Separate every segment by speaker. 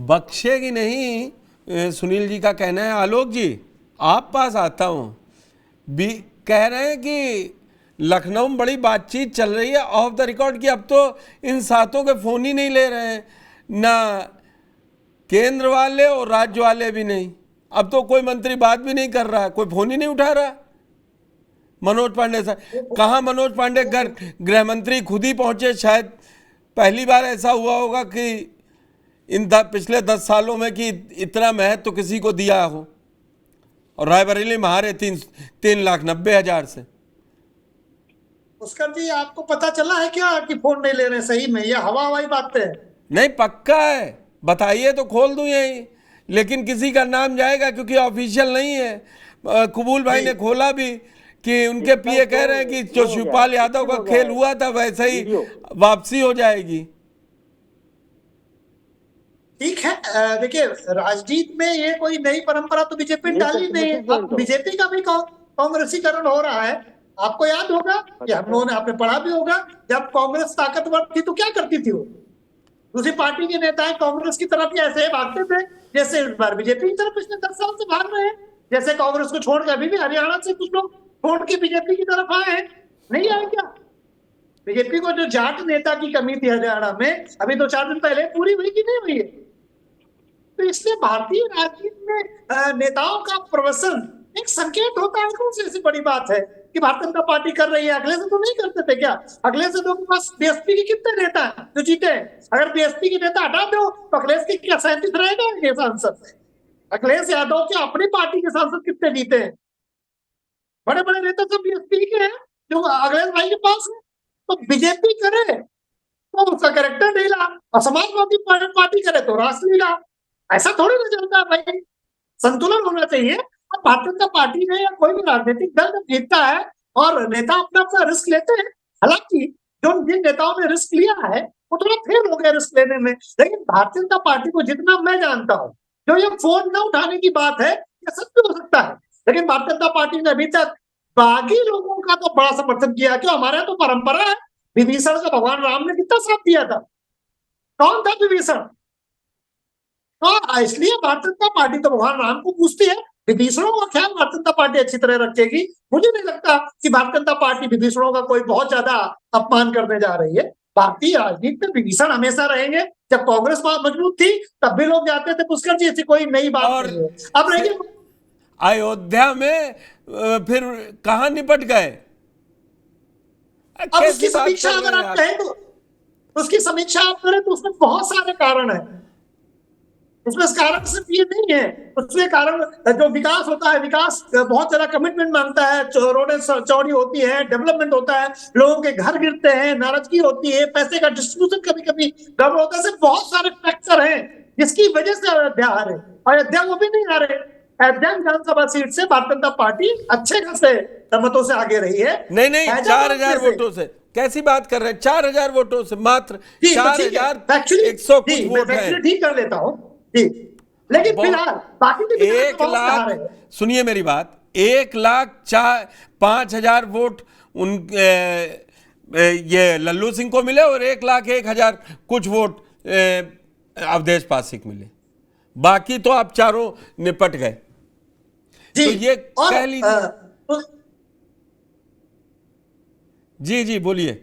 Speaker 1: बख्शेगी नहीं। सुनील जी का कहना है। आलोक जी, आप पास आता हूँ। कह रहे हैं कि लखनऊ में बड़ी बातचीत चल रही है ऑफ द रिकॉर्ड की, अब तो इन सातों के फोन ही नहीं ले रहे हैं, ना केंद्र वाले और राज्य वाले भी नहीं। अब तो कोई मंत्री बात भी नहीं कर रहा, कोई फोन ही नहीं उठा रहा। मनोज पांडे साहब कहाँ? मनोज पांडे गृह मंत्री खुद ही पहुंचे। शायद पहली बार ऐसा हुआ होगा कि इन पिछले 10 सालों में कि इतना महत्व तो किसी को दिया हो। और रायबरेली में हारे 3,90,000 से।
Speaker 2: पुष्कर जी, आपको पता चला है क्या कि फोन नहीं ले रहे? सही में ये हवाई बातें है?
Speaker 1: नहीं, पक्का है, बताइए तो खोल दूं यही। लेकिन किसी का नाम जाएगा क्योंकि ऑफिशियल नहीं है। कबूल भाई ने खोला भी कि उनके पीए कह रहे हैं कि जो शिवपाल यादव का खेल हुआ था वैसे ही वापसी हो जाएगी।
Speaker 2: ठीक है, देखिए राजनीति में ये कोई नई परंपरा तो बीजेपी ने डाली नहीं है। अब बीजेपी का भी कांग्रेसीकरण हो रहा है। आपको याद होगा कि हम लोगों ने, आपने पढ़ा भी होगा, जब कांग्रेस ताकतवर थी तो क्या करती थी वो? दूसरी पार्टी के नेता कांग्रेस की तरफ ऐसे भागते थे जैसे इस बार बीजेपी की तरफ पिछले 10 साल से भाग रहे हैं। जैसे कांग्रेस को छोड़ के अभी भी हरियाणा से कुछ लोग छोड़ के बीजेपी की तरफ आए हैं। नहीं आए क्या? बीजेपी को जो जाट नेता की कमी थी हरियाणा में, अभी 2-4 दिन पहले पूरी हुई कि नहीं हुई है? तो इसलिए भारतीय राजनीति में नेताओं का प्रवसन एक संकेत होता है। कौन सी ऐसी बड़ी बात है कि भारतीय जनता पार्टी कर रही है? अगले से तो नहीं करते थे क्या? अगले से तो के पास बीएसपी के कितने नेता हैं जो जीते हैं? अगर बीएसपी के नेता हटा दो तो अखिलेश के क्या 37 रहेगा सांसद? अखिलेश यादव के अपनी पार्टी के सांसद कितने जीते हैं? बड़े बड़े नेता सब बीएसपी के हैं जो अखिलेश भाई के पास है। तो बीजेपी करे तो उसका कैरेक्टर ढीला, और समाजवादी पार्टी करे तो रासलीला। ऐसा थोड़ी ना चलता है भाई, संतुलन होना चाहिए। अब भारतीय जनता पार्टी में या कोई भी राजनीतिक दल जब जीतता है और नेता अपना अपना रिस्क लेते हैं, हालांकि जो जिन नेताओं ने रिस्क लिया है वो थोड़ा फेल हो गया रिस्क लेने में, लेकिन भारतीय जनता पार्टी को जितना मैं जानता हूँ, जो ये फोन न उठाने की बात है ये सच भी हो सकता है, लेकिन भारतीय जनता पार्टी ने अभी तक बागी लोगों का तो बड़ा समर्थन किया। क्यों? हमारे यहाँ तो परंपरा है, विभीषण का भगवान राम ने कितना साथ दिया था। कौन था विभीषण? तो इसलिए भारतीय जनता पार्टी तो भगवान राम को पूछती है, विभीषणों का ख्याल भारतीय जनता पार्टी अच्छी तरह रखेगी। मुझे नहीं लगता कि भारतीय जनता पार्टी विभीषणों का कोई बहुत ज्यादा अपमान करने जा रही है। भारतीय राजनीति में विभीषण हमेशा रहेंगे। जब कांग्रेस मजबूत थी तब भी लोग जाते थे। पुष्कर जी, ऐसी कोई नई बात नहीं है। अब रहिए
Speaker 1: अयोध्या में फिर कहां निपट गए?
Speaker 2: अब उसकी समीक्षा अगर आप कहें तो उसकी समीक्षा आप करें तो उसमें बहुत सारे कारण है। उसमें कारण सिर्फ ये नहीं है, उसमें कारण जो विकास होता है, विकास बहुत ज्यादा कमिटमेंट मांगता है। रोडें चौड़ी होती है, डेवलपमेंट होता है, लोगों के घर गिरते हैं, नाराजगी होती है, पैसे का डिस्ट्रीब्यूशन कभी कभी गड़बड़ होता है। सिर्फ बहुत सारे फैक्टर हैं जिसकी वजह से अयोध्या हारे। अयोध्या वो भी नहीं हारे, अयोध्या विधानसभा सीट से भारतीय जनता पार्टी अच्छे खासे मतों से आगे रही है।
Speaker 1: नहीं 4,000 वोटों से कैसी बात कर रहे हैं? 4,000 वोटों से, मात्र 4,100 कुछ वोट है।
Speaker 2: ठीक कर लेता हूँ, लेकिन फिलहाल बाकी
Speaker 1: 1,00,000, सुनिए मेरी बात, 1,05,000 वोट उन ये लल्लू सिंह को मिले और 1,01,000 कुछ वोट अवधेश पासिक मिले। बाकी तो आप चारों निपट गए। तो ये कह लीजिए। जी बोलिए।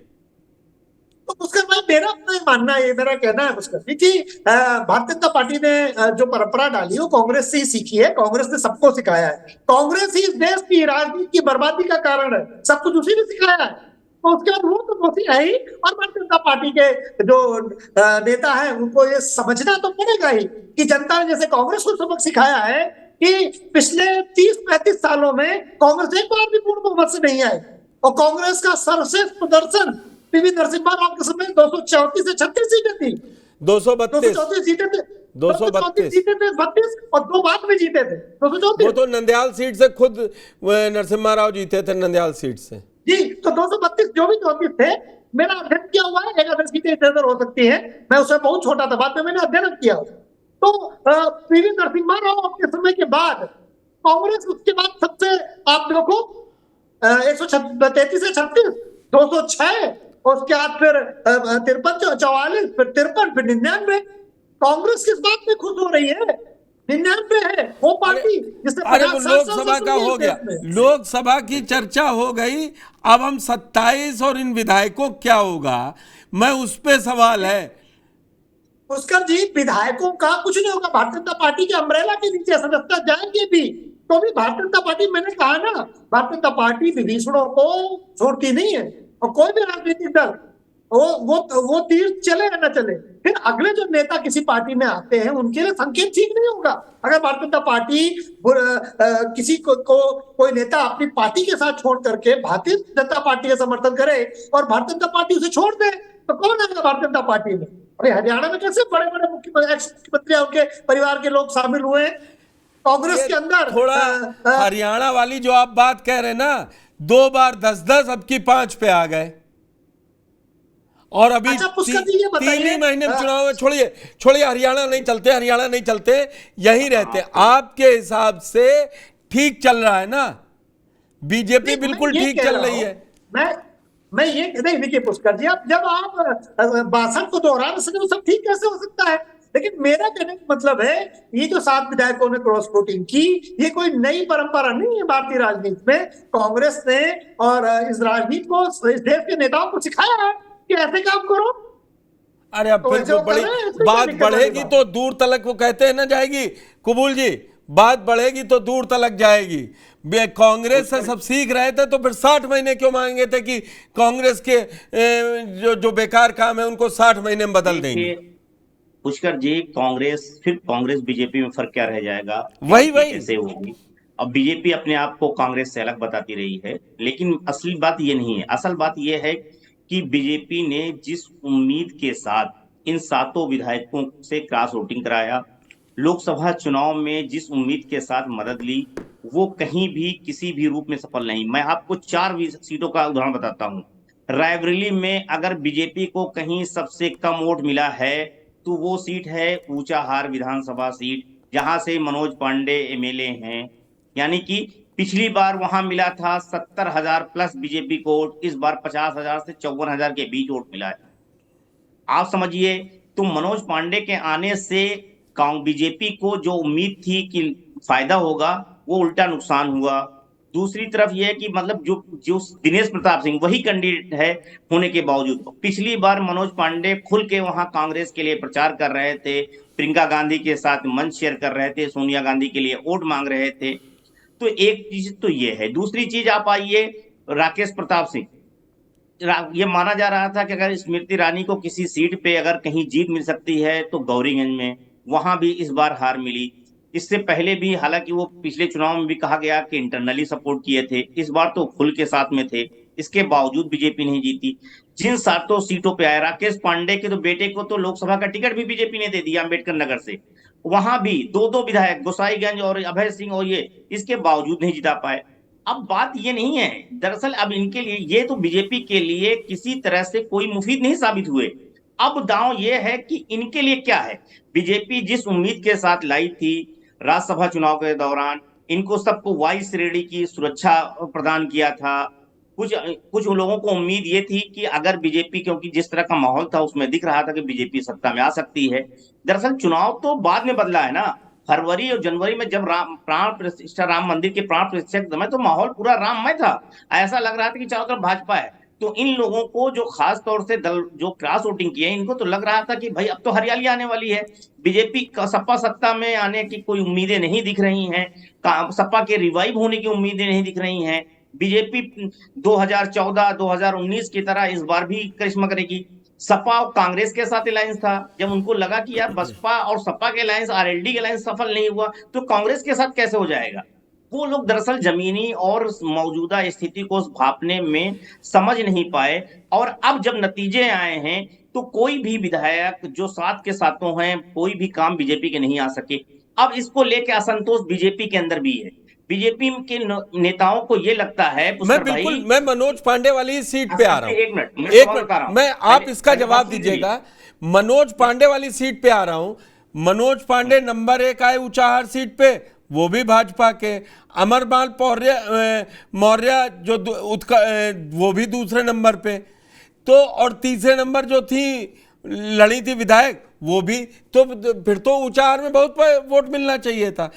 Speaker 2: तो उसका मेरा अपना मानना है, मेरा कहना है उसका कि भारतीय जनता पार्टी ने जो परंपरा डाली वो कांग्रेस से ही सीखी है। कांग्रेस ने सबको सिखाया है। कांग्रेस ही इस देश की राजनीति की बर्बादी का कारण है। सब कुछ उसी ने सिखाया है। तो उसके बाद वो तो दोषी है ही, और भारतीय जनता पार्टी के जो नेता है उनको ये समझना तो पड़ेगा ही कि जनता ने जैसे कांग्रेस को सबक सिखाया है कि पिछले 30-35 सालों में कांग्रेस एक बार भी पूर्ण बहुमत से नहीं आई, और कांग्रेस का सर्वश्रेष्ठ प्रदर्शन पीवी नरसिम्हा राव के समय 234 से 36 सीटें थी।
Speaker 1: 232
Speaker 2: सीटें थे,
Speaker 1: 232
Speaker 2: सीटें थे, 32 और 2 बाद में जीते थे 234।
Speaker 1: वो तो नंदयाल सीट से खुद नरसिम्हा राव जीते थे, नंदयाल सीट से।
Speaker 2: जी, तो 232 जो भी 34 थे, मेरा अध्ययन किया हुआ है। 11 सीटें इधर हो सकती है, मैं उसमें बहुत छोटा था, बाद में मैंने अध्ययन किया। तो पीवी नरसिम्हा राव के समय के बाद कांग्रेस उसके बाद सबसे, आप देखो 133 से 36, 206, और उसके बाद फिर 53, 44, फिर 53, फिर 99। कांग्रेस किस बात में खुश हो रही है? 99 है वो पार्टी जिसने
Speaker 1: अरे वो
Speaker 2: 50 साल से
Speaker 1: लोकसभा का
Speaker 2: सुनी है
Speaker 1: हो
Speaker 2: इस
Speaker 1: गया,
Speaker 2: देश में।
Speaker 1: लोकसभा की चर्चा हो गई। अब हम 27 और इन विधायकों क्या होगा, मैं उस पे सवाल है।
Speaker 2: पुष्कर जी, विधायकों का कुछ नहीं होगा, भारतीय जनता पार्टी के अम्ब्रेला के नीचे सदस्यता जाएंगे भी तो भी भारतीय जनता पार्टी, मैंने कहा ना, भारतीय जनता पार्टी विभीषणों को छोड़ती नहीं है। और कोई भी राजनीतिक दल वो तीर चले या न चले, फिर अगले जो नेता किसी पार्टी में आते हैं उनके लिए संकेत ठीक नहीं होगा। अगर भारतीय जनता पार्टी किसी को कोई नेता अपनी पार्टी के साथ छोड़ करके भारतीय जनता पार्टी का समर्थन करे और भारतीय जनता पार्टी उसे छोड़ दे, तो कौन आएगा भारतीय जनता पार्टी में? अरे हरियाणा में कैसे बड़े बड़े मुख्यमंत्री उनके परिवार के लोग शामिल हुए कांग्रेस के अंदर।
Speaker 1: थोड़ा हरियाणा वाली जो आप बात कह रहे हैं ना, 2 बार 10-10 अब की 5 पे आ गए, और अभी
Speaker 2: अच्छा पुष्कर जी ये
Speaker 1: 3
Speaker 2: बताइए,
Speaker 1: ही महीने में चुनाव है। छोड़िए हरियाणा नहीं चलते, हरियाणा नहीं चलते, यहीं रहते। आपके हिसाब से ठीक चल रहा है ना? बीजेपी बिल्कुल ठीक चल रही है।
Speaker 2: मैं ये नहीं, देखिए पुष्कर जी, अब जब आप भाषण को दोहरा सके तो सब ठीक कैसे हो सकता है? लेकिन मेरा कहने का मतलब है, ये जो 7 विधायकों ने क्रॉस वोटिंग की, ये कोई नई परंपरा नहीं है भारतीय राजनीति में। कांग्रेस ने और इस राजनीति को, इस देश के नेताओं को सिखाया है कि ऐसे काम करो।
Speaker 1: अरे अब फिर जो बड़ी बात बढ़ेगी तो दूर तलक, वो कहते हैं ना, जाएगी। कबूल जी, बात बढ़ेगी तो दूर तलक जाएगी। कांग्रेस से सब सीख रहे थे तो फिर 60 महीने क्यों मांगे थे कि कांग्रेस के जो बेकार काम है उनको 60 महीने में बदल देंगे?
Speaker 3: पुष्कर जी, कांग्रेस बीजेपी में फर्क क्या रह जाएगा?
Speaker 1: वही
Speaker 3: कैसे होगी? अब बीजेपी अपने आप को कांग्रेस से अलग बताती रही है, लेकिन असली बात ये नहीं है। असल बात ये है कि बीजेपी ने जिस उम्मीद के साथ इन 7 विधायकों से क्रॉस वोटिंग कराया, लोकसभा चुनाव में जिस उम्मीद के साथ मदद ली, वो कहीं भी किसी भी रूप में सफल नहीं। मैं आपको 4 सीटों का उदाहरण बताता हूँ। रायबरेली में अगर बीजेपी को कहीं सबसे कम वोट मिला है तो वो सीट है ऊंचाहार विधानसभा सीट, जहां से मनोज पांडे एमएलए हैं। यानी कि पिछली बार वहां मिला था 70,000 प्लस बीजेपी को वोट, इस बार 50,000 से 54,000 के बीच वोट मिला है। आप समझिए, तो मनोज पांडे के आने से बीजेपी को जो उम्मीद थी कि फायदा होगा, वो उल्टा नुकसान हुआ। दूसरी तरफ यह है कि मतलब जो दिनेश प्रताप सिंह वही कैंडिडेट है होने के बावजूद, पिछली बार मनोज पांडे खुल के वहां कांग्रेस के लिए प्रचार कर रहे थे, प्रियंका गांधी के साथ मंच शेयर कर रहे थे, सोनिया गांधी के लिए वोट मांग रहे थे। तो एक चीज तो ये है। दूसरी चीज आप आइए, राकेश प्रताप सिंह, ये माना जा रहा था कि अगर स्मृति ईरानी को किसी सीट पे अगर कहीं जीत मिल सकती है तो गौरीगंज में, वहां भी इस बार हार मिली। इससे पहले भी हालांकि वो पिछले चुनाव में भी कहा गया कि इंटरनली सपोर्ट किए थे, इस बार तो खुल के साथ में थे, इसके बावजूद बीजेपी नहीं जीती। जिन 7 सीटों पे आए, राकेश पांडे के तो बेटे को तो लोकसभा का टिकट भी बीजेपी ने दे दिया अम्बेडकर नगर से, वहां भी 2 विधायक गोसाईगंज और अभय सिंह, और ये इसके बावजूद नहीं जिता पाए। अब बात ये नहीं है, दरअसल अब इनके लिए, ये तो बीजेपी के लिए किसी तरह से कोई मुफीद नहीं साबित हुए। अब दांव ये है कि इनके लिए क्या है। बीजेपी जिस उम्मीद के साथ लाई थी राज्यसभा चुनाव के दौरान, इनको सबको वायु श्रेणी की सुरक्षा प्रदान किया था। कुछ लोगों को उम्मीद ये थी कि अगर बीजेपी, क्योंकि जिस तरह का माहौल था उसमें दिख रहा था कि बीजेपी सत्ता में आ सकती है। दरअसल चुनाव तो बाद में बदला है ना, फरवरी और जनवरी में जब प्राण प्रतिष्ठा, राम मंदिर के प्राण प्रतिष्ठा के समय तो माहौल पूरा राममय था, ऐसा लग रहा था कि चारों तरफ भाजपा है। तो इन लोगों को जो खास तौर से दल जो क्रॉस वोटिंग किए, इनको तो लग रहा था कि भाई अब तो हरियाली आने वाली है, बीजेपी का सपा सत्ता में आने की कोई उम्मीदें नहीं दिख रही हैं, सपा के रिवाइव होने की उम्मीदें नहीं दिख रही हैं। बीजेपी 2014-2019 की तरह इस बार भी करिश्मा करेगी। सपा और कांग्रेस के साथ अलायंस था, जब उनको लगा कि यार बसपा और सपा के अलायंस, आरएलडी के अलायंस सफल नहीं हुआ तो कांग्रेस के साथ कैसे हो जाएगा। वो लोग दरअसल जमीनी और मौजूदा स्थिति को भांपने में समझ नहीं पाए, और अब जब नतीजे आए हैं तो कोई भी विधायक जो 7 के 7 हैं, कोई भी काम बीजेपी के नहीं आ सके। अब इसको लेकर असंतोष बीजेपी के अंदर भी है। बीजेपी के नेताओं को यह लगता है,
Speaker 1: मैं मनोज पांडे वाली सीट पे आ रहा हूं।
Speaker 3: एक मिनट,
Speaker 1: मैं आप इसका जवाब दीजिएगा। मनोज पांडे वाली सीट पे आ रहा हूं। मनोज पांडे नंबर 1 आए ऊंचाहार सीट पे, वो भी भाजपा के। अमरपाल मौर्य जो वो भी दूसरे नंबर पे। तो और तीसरे नंबर जो थी लड़ी थी विधायक, वो भी तो फिर तो ऊंचा हार में बहुत वोट मिलना चाहिए था।